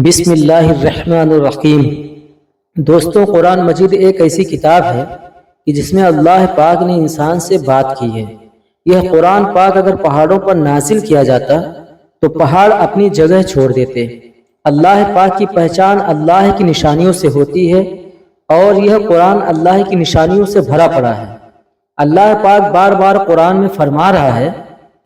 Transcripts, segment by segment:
بسم اللہ الرحمن الرحیم۔ دوستوں، قرآن مجید ایک ایسی کتاب ہے کہ جس میں اللہ پاک نے انسان سے بات کی ہے۔ یہ قرآن پاک اگر پہاڑوں پر نازل کیا جاتا تو پہاڑ اپنی جگہ چھوڑ دیتے۔ اللہ پاک کی پہچان اللہ کی نشانیوں سے ہوتی ہے اور یہ قرآن اللہ کی نشانیوں سے بھرا پڑا ہے۔ اللہ پاک بار بار قرآن میں فرما رہا ہے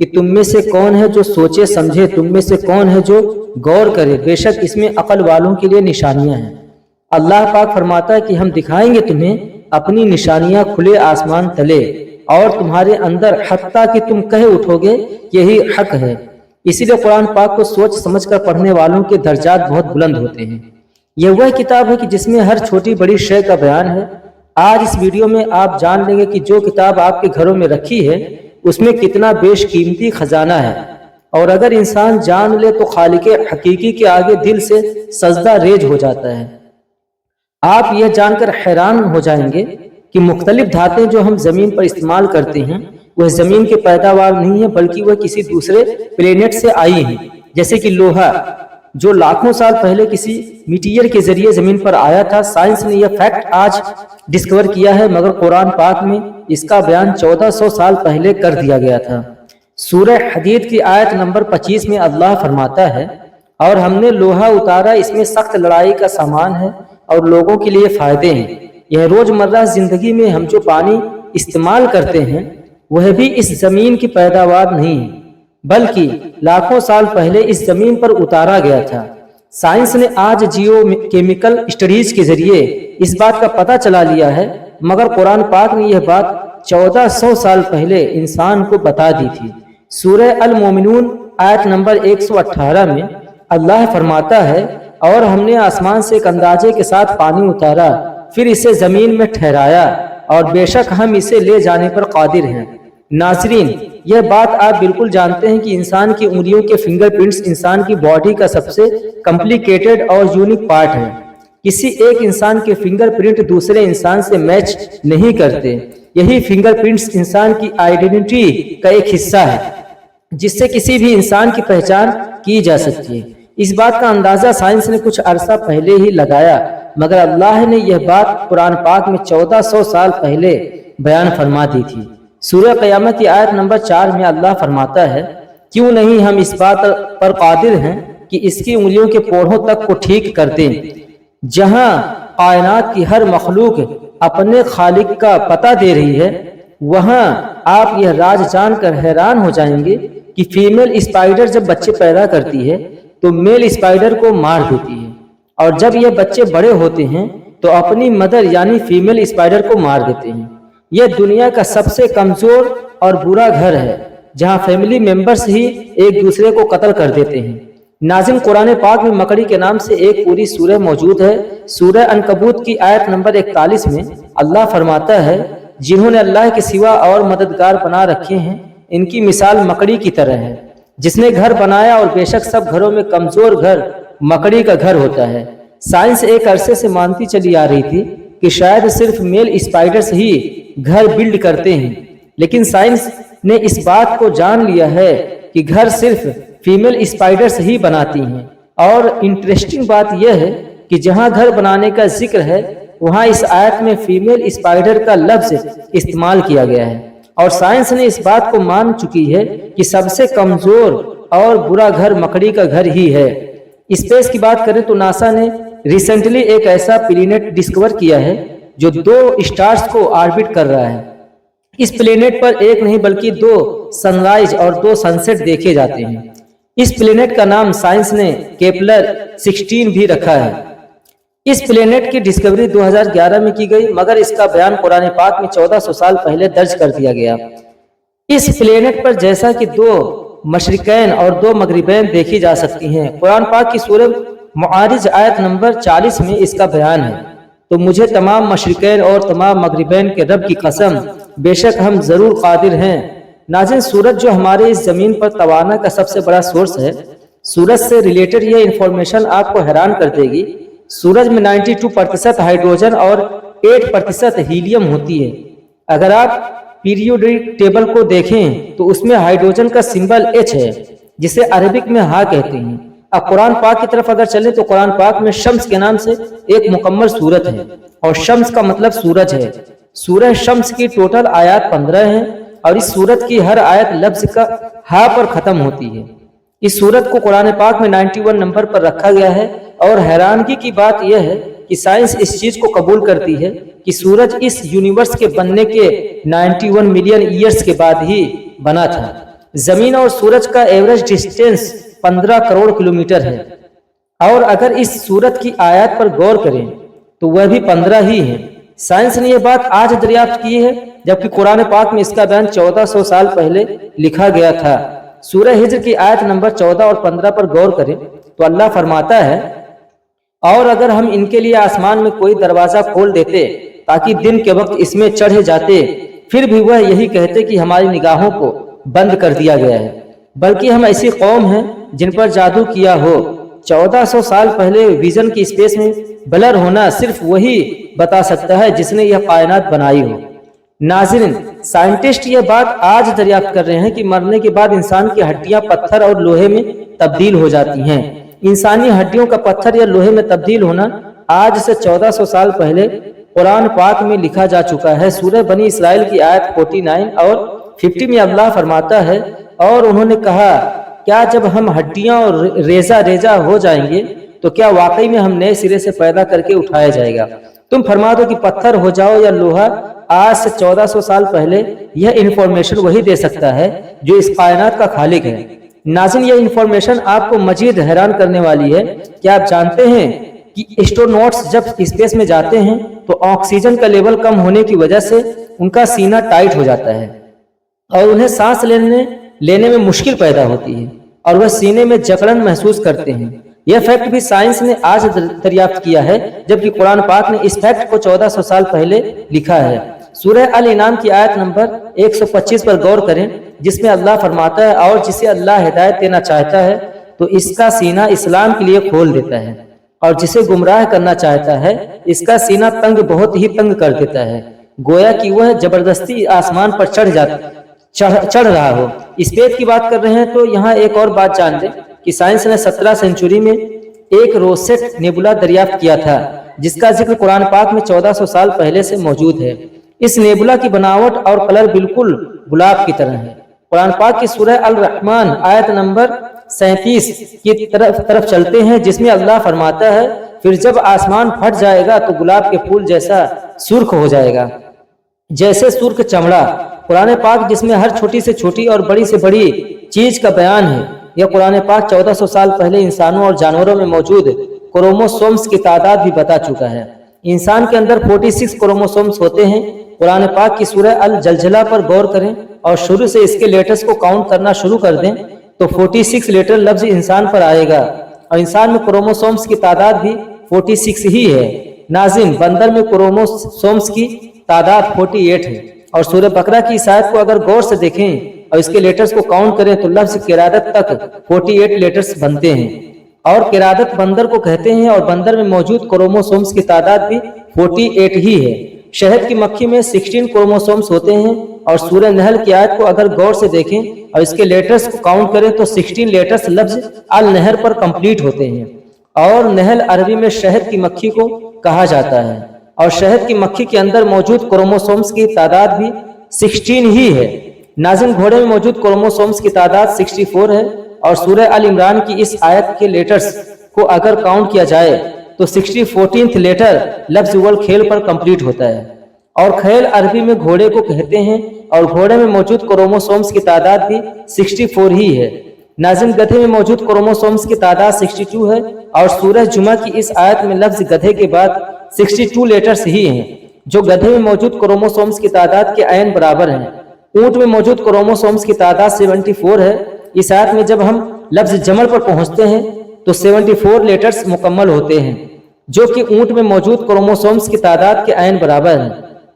کہ تم میں سے کون ہے جو سوچے سمجھے، تم میں سے کون ہے جو غور کرے، بے شک اس میں عقل والوں کے لیے نشانیاں ہیں۔ اللہ پاک فرماتا ہے کہ ہم دکھائیں گے تمہیں اپنی نشانیاں کھلے آسمان تلے اور تمہارے اندر، حتیٰ کہ تم کہہ اٹھو گے یہی حق ہے۔ اسی لیے قرآن پاک کو سوچ سمجھ کر پڑھنے والوں کے درجات بہت بلند ہوتے ہیں۔ یہ وہ کتاب ہے کہ جس میں ہر چھوٹی بڑی شے کا بیان ہے۔ آج اس ویڈیو میں آپ جان لیں گے کہ جو کتاب آپ کے گھروں میں رکھی ہے اس میں کتنا بیش قیمتی خزانہ ہے، اور اگر انسان جان لے تو خالق حقیقی کے آگے دل سے سجدہ ریز ہو جاتا ہے۔ آپ یہ جان کر حیران ہو جائیں گے کہ مختلف دھاتیں جو ہم زمین پر استعمال کرتے ہیں وہ زمین کی پیداوار نہیں ہے، بلکہ وہ کسی دوسرے پلینٹ سے آئی ہیں۔ جیسے کہ لوہا جو لاکھوں سال پہلے کسی میٹیئر کے ذریعے زمین پر آیا تھا۔ سائنس نے یہ فیکٹ آج ڈسکور کیا ہے، مگر قرآن پاک میں اس کا بیان 1400 سال پہلے کر دیا گیا تھا۔ سورہ حدید کی آیت نمبر 25 میں اللہ فرماتا ہے، اور ہم نے لوہا اتارا، اس میں سخت لڑائی کا سامان ہے اور لوگوں کے لیے فائدے ہیں۔ یہ روزمرہ زندگی میں ہم جو پانی استعمال کرتے ہیں وہ بھی اس زمین کی پیداوار نہیں ہے، بلکہ لاکھوں سال پہلے اس زمین پر اتارا گیا تھا۔ سائنس نے آج جیو کیمیکل اسٹڈیز کے ذریعے اس بات کا پتہ چلا لیا ہے، مگر قرآن پاک نے یہ بات 1400 سال پہلے انسان کو بتا دی تھی۔ سورہ المومنون آیت نمبر 118 میں اللہ فرماتا ہے، اور ہم نے آسمان سے ایک اندازے کے ساتھ پانی اتارا، پھر اسے زمین میں ٹھہرایا، اور بے شک ہم اسے لے جانے پر قادر ہیں۔ ناظرین، یہ بات آپ بالکل جانتے ہیں کہ انسان کی انگلیوں کے فنگر پرنٹس انسان کی باڈی کا سب سے کمپلیکیٹڈ اور یونیک پارٹ ہے۔ کسی ایک انسان کے فنگر پرنٹ دوسرے انسان سے میچ نہیں کرتے۔ یہی فنگر پرنٹس انسان کی آئیڈینٹی کا ایک حصہ ہے جس سے کسی بھی انسان کی پہچان کی جا سکتی ہے۔ اس بات کا اندازہ سائنس نے کچھ عرصہ پہلے ہی لگایا، مگر اللہ نے یہ بات قرآن پاک میں 1400 سال پہلے بیان فرما دی تھی۔ سورہ قیامت کی آیت نمبر 4 میں اللہ فرماتا ہے، کیوں نہیں ہم اس بات پر قادر ہیں کہ اس کی انگلیوں کے پوڑھوں تک کو ٹھیک کر دیں۔ جہاں کائنات کی ہر مخلوق اپنے خالق کا پتہ دے رہی ہے، وہاں آپ یہ راز جان کر حیران ہو جائیں گے کہ فیمیل اسپائڈر جب بچے پیدا کرتی ہے تو میل اسپائڈر کو مار دیتی ہے، اور جب یہ بچے بڑے ہوتے ہیں تو اپنی مدر یعنی فیمیل اسپائڈر کو مار دیتے ہیں۔ یہ دنیا کا سب سے کمزور اور برا گھر ہے جہاں فیملی ممبرز ہی ایک دوسرے کو قتل کر دیتے ہیں۔ ناظرین، قرآن پاک میں مکڑی کے نام سے ایک پوری سورہ موجود ہے۔ سورہ عنکبوت کی آیت نمبر 41 میں اللہ فرماتا ہے، جنہوں نے اللہ کے سوا اور مددگار بنا رکھے ہیں ان کی مثال مکڑی کی طرح ہے، جس نے گھر بنایا، اور بے شک سب گھروں میں کمزور گھر مکڑی کا گھر ہوتا ہے۔ سائنس ایک عرصے سے مانتی چلی آ رہی تھی کہ شاید صرف میل اسپائڈرز ہی گھر بلڈ کرتے ہیں، لیکن سائنس نے اس بات کو جان لیا ہے کہ گھر صرف فیمیل اسپائڈرز ہی بناتی ہیں۔ اور انٹرسٹنگ بات یہ ہے کہ جہاں گھر بنانے کا ذکر ہے وہاں اس آیت میں فیمیل اسپائڈر کا لفظ استعمال کیا گیا ہے، اور سائنس نے اس بات کو مان چکی ہے کہ سب سے کمزور اور برا گھر مکڑی کا گھر ہی ہے۔ اسپیس کی بات کریں تو ناسا نے ریسنٹلی ایک ایسا پلینٹ ڈسکور کیا ہے جو 2 اسٹارز کو آربٹ کر رہا ہے۔ اس پلینٹ پر ایک نہیں بلکہ 2 سن رائز اور 2 سن سیٹ دیکھے جاتے ہیں۔ اس پلینٹ کا نام سائنس نے کیپلر 16 بھی رکھا ہے۔ اس پلینٹ کی ڈسکوری 2011 میں کی گئی، مگر اس کا بیان قرآن پاک میں 1400 سال پہلے درج کر دیا گیا۔ اس پلینٹ پر جیسا کہ 2 مشرقین اور 2 مغربین دیکھی جا سکتی ہیں۔ قرآن پاک کی سورہ معارج آیت نمبر 40 میں اس کا بیان ہے، تو مجھے تمام مشرقین اور تمام مغربین کے رب کی قسم، بے شک ہم ضرور قادر ہیں۔ ناظرین، سورج جو ہمارے اس زمین پر توانائی کا سب سے بڑا سورس ہے، سورج سے ریلیٹڈ یہ انفارمیشن آپ کو حیران کر دے گی۔ سورج میں 92% ہائیڈروجن اور 8% ہیلیم ہوتی ہے۔ اگر آپ پیریوڈک ٹیبل کو دیکھیں تو اس میں ہائیڈروجن کا سمبل H ہے، جسے عربک میں ہا کہتے ہیں۔ اب قرآن پاک کی طرف اگر چلے تو قرآن پاک میں شمس کے نام سے ایک مکمل سورت ہے، اور شمس کا مطلب سورج ہے۔ سورہ شمس کی ٹوٹل آیات 15 ہیں، اور اس سورت کی ہر آیت لفظ کا ہا پر ختم ہوتی ہے۔ اس سورت کو قرآن پاک میں 91 نمبر پر رکھا گیا ہے، اور حیرانگی کی بات یہ ہے کہ سائنس اس چیز کو قبول کرتی ہے کہ سورج اس یونیورس کے بننے کے 91 ملین ایئرز کے بعد ہی بنا تھا۔ زمین اور سورج کا ایوریج ڈسٹینس 15 کروڑ کلومیٹر ہے، اور اگر اس سورت کی آیات پر غور کریں تو وہ بھی 15 ہی ہیں۔ سائنس نے یہ بات آج دریافت کی ہے، جبکہ قرآن پاک میں اس کا بیان 1400 سال پہلے لکھا گیا تھا۔ سورہ ہجر کی آیت نمبر 14 اور 15 پر غور کریں تو اللہ فرماتا ہے، اور اگر ہم ان کے لیے آسمان میں کوئی دروازہ کھول دیتے تاکہ دن کے وقت اس میں چڑھے جاتے، پھر بھی وہ یہی کہتے کہ ہماری نگاہوں کو بند کر دیا گیا ہے، بلکہ ہم ایسی قوم ہیں جن پر جادو کیا ہو۔ 1400 سال پہلے ویژن کی اسپیس میں بلر ہونا صرف وہی بتا سکتا ہے جس نے یہ کائنات بنائی ہو۔ ناظرین، سائنٹسٹ یہ بات آج دریافت کر رہے ہیں کہ مرنے کے بعد انسان کی ہڈیاں پتھر اور لوہے میں تبدیل ہو جاتی ہیں۔ انسانی ہڈیوں کا پتھر یا لوہے میں تبدیل ہونا آج سے 1400 سال پہلے قرآن پاک میں لکھا جا چکا ہے۔ سورہ بنی اسرائیل کی آیت 49 اور 50 میں اللہ فرماتا ہے، اور انہوں نے کہا، کیا جب ہم ہڈیاں اور ریزہ ریزہ ہو جائیں گے تو کیا واقعی میں ہم نئے سرے سے پیدا کر کے اٹھایا جائے گا؟ تم فرما دو کہ پتھر ہو جاؤ یا لوہا۔ آج سے 1400 سال پہلے یہ انفارمیشن وہی دے سکتا ہے جو اس کائنات کا خالق ہے۔ ناظرین، یہ انفارمیشن آپ کو مزید حیران کرنے والی ہے۔ کیا آپ جانتے ہیں کہ ایسٹرونوٹس جب اسپیس میں جاتے ہیں تو آکسیجن کا لیول کم ہونے کی وجہ سے ان کا سینہ ٹائٹ ہو جاتا ہے، اور انہیں سانس لینے میں مشکل پیدا ہوتی ہے، اور وہ سینے میں جکڑن محسوس کرتے ہیں۔ یہ فیکٹ بھی سائنس نے آج دریافت کیا ہے، جبکہ قرآن پاک نے اس فیکٹ کو 1400 سال پہلے لکھا ہے۔ سورہ الانعام کی آیت نمبر 125 پر غور کریں، جس میں اللہ فرماتا ہے، اور جسے اللہ ہدایت دینا چاہتا ہے تو اس کا سینہ اسلام کے لیے کھول دیتا ہے، اور جسے گمراہ کرنا چاہتا ہے اس کا سینہ تنگ بہت ہی تنگ کر دیتا ہے، گویا کہ وہ زبردستی آسمان پر چڑھ رہا ہو۔ اسپیس کی بات کر رہے ہیں تو یہاں ایک اور بات جان لیں کہ سائنس نے 17 سینچری میں ایک روسیٹ نیبولا دریافت کیا تھا، جس کا ذکر قرآن پاک میں 1400 سال پہلے سے موجود ہے۔ اس نیبولا کی بناوٹ اور کلر بالکل گلاب کی طرح ہے۔ قرآن پاک کی سورہ الرحمن آیت نمبر 37 کی طرف چلتے ہیں، جس میں اللہ فرماتا ہے، پھر جب آسمان پھٹ جائے گا تو گلاب کے پھول جیسا سرخ ہو جائے گا، جیسے سرخ چمڑا۔ قرآن پاک جس میں ہر چھوٹی سے چھوٹی اور بڑی سے بڑی چیز کا بیان ہے، یہ قرآن پاک 1400 سال پہلے انسانوں اور جانوروں میں موجود کروموسومز کی تعداد بھی بتا چکا ہے۔ انسان کے اندر 46 کروموسومز ہوتے ہیں۔ قرآن پاک کی سورہ الزلزلہ پر غور کریں اور شروع سے اس کے لیٹرز کو کاؤنٹ کرنا شروع کر دیں تو 46 لیٹر لفظ انسان پر آئے گا، اور انسان میں کروموسومز کی تعداد بھی 46 ہی ہے۔ ناظرین، بندر میں کروموسومز کی تعداد 48 ہے، اور سورہ بقرہ کی اس آیت کو اگر غور سے دیکھیں اور اس کے لیٹرز کو کاؤنٹ کریں تو لفظ قرادت تک 48 لیٹرز بنتے ہیں، اور قرادت بندر کو کہتے ہیں، اور بندر میں موجود کروموسومز کی تعداد بھی 48 ہی ہے۔ شہد کی مکھی میں 16 کروموسومز ہوتے ہیں، اور سورہ نحل کی آیت کو اگر غور سے دیکھیں اور اس کے لیٹرز کو کاؤنٹ کریں تو 16 لیٹرز لفظ النہر پر کمپلیٹ ہوتے ہیں، اور نحل عربی میں شہد کی مکھی کو کہا جاتا ہے، اور شہد کی مکھی کے اندر موجود کروموسومز کی تعداد بھی 16 ہی ہے۔ ناظرین، گھوڑے میں موجود کروموسومز کی تعداد 64 ہے، اور سورہ ال عمران کی اس آیت کے لیٹرز کو اگر کاؤنٹ کیا جائے تو 64 لیٹر لفظ والخیل پر کمپلیٹ ہوتا ہے، اور خیل عربی میں گھوڑے کو کہتے ہیں، اور گھوڑے میں موجود کروموسومز کی تعداد بھی 64 ہی ہے۔ ناظرین، گدھے میں موجود کروموسومز کی تعداد 62 ہے، اور سورہ جمعہ کی اس آیت میں لفظ گدھے کے بعد 62 لیٹرز ہی ہیں، جو گدھے میں موجود کروموسومز کی تعداد کے عین برابر ہیں۔ اونٹ میں موجود کروموسومز کی تعداد 74 ہے۔ اس آیت میں جب ہم لفظ جمل پر پہنچتے ہیں تو 74 لیٹرز مکمل ہوتے ہیں، جو کہ اونٹ میں موجود کروموسومز کی تعداد کے عین برابر ہیں۔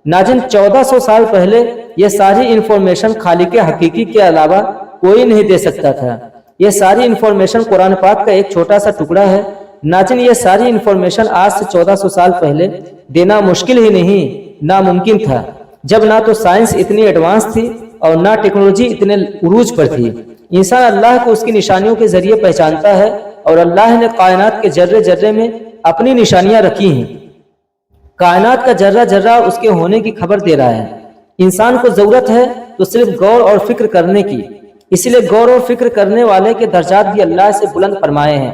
ناظرین، 1400 سال پہلے یہ ساری انفارمیشن خالق حقیقی کے علاوہ کوئی نہیں دے سکتا تھا۔ یہ ساری انفارمیشن قرآن پاک کا ایک چھوٹا سا ٹکڑا ہے۔ ناظرین، یہ ساری انفارمیشن آج سے 1400 سال پہلے دینا مشکل ہی نہیں، ناممکن تھا، جب نہ تو سائنس اتنی ایڈوانس تھی اور نہ ٹیکنالوجی اتنے عروج پر تھی۔ انسان اللہ کو اس کی نشانیوں کے ذریعے پہچانتا ہے اور اللہ نے کائنات کے ذرے ذرے میں اپنی نشانیاں رکھی ہیں۔ کائنات کا ذرہ ذرہ اس کے ہونے کی خبر دے رہا ہے۔ انسان کو ضرورت ہے تو صرف غور اور فکر کرنے کی، اسی لیے غور اور فکر کرنے والے کے درجات بھی اللہ سے بلند فرمائے ہیں۔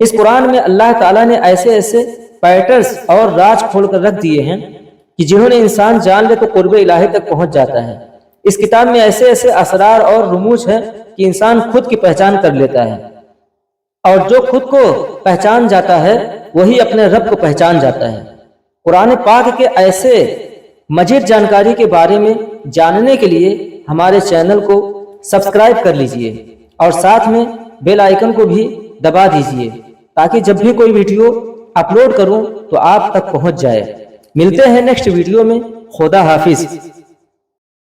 اس قرآن میں اللہ تعالیٰ نے ایسے ایسے پیٹرز اور راز کھول کر رکھ دیے ہیں کہ جنہوں نے انسان جان لے تو قرب الہی تک پہنچ جاتا ہے۔ اس کتاب میں ایسے ایسے اسرار اور رموز ہیں کہ انسان خود کی پہچان کر لیتا ہے، اور جو خود کو پہچان جاتا ہے وہی اپنے رب کو پہچان جاتا ہے۔ قرآن پاک کے ایسے مزید جانکاری کے بارے میں جاننے کے لیے ہمارے چینل کو سبسکرائب کر لیجئے اور ساتھ میں بیل آئیکن کو بھی دبا دیجئے تاکہ جب بھی کوئی ویڈیو اپلوڈ کروں تو آپ تک پہنچ جائے۔ ملتے ہیں نیکسٹ ویڈیو میں۔ خدا حافظ۔